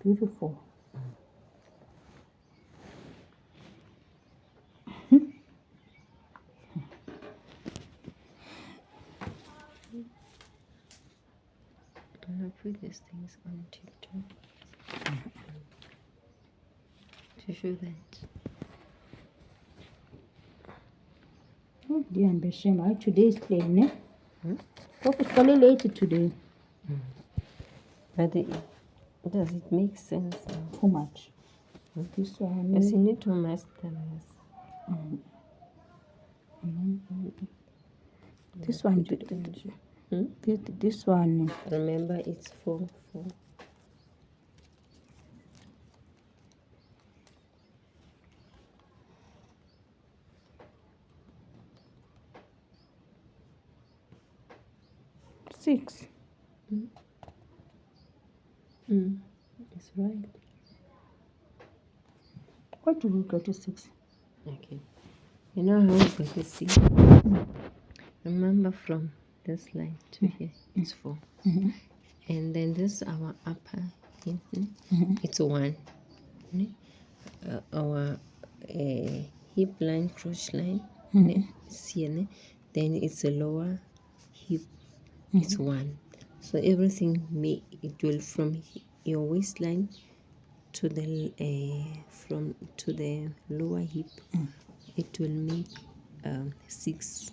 beautiful. I'm gonna put these things on TikTok to show that. Oh dear, I'm ashamed. Today is plain, eh? Hmm? It's late today. But does it make sense? Too much. This one. Yes, you need to master This one. This one. Remember, it's 4. Six. It's right. What do we go to 6? Okay. You know how we got to see? Remember, from this line to here, it's 4. And then this our upper hip, it's 1. Our hip line, crotch line, is here. Then it's a lower hip, it's 1. So everything it will from your waistline to the to the lower hip, it will make 6.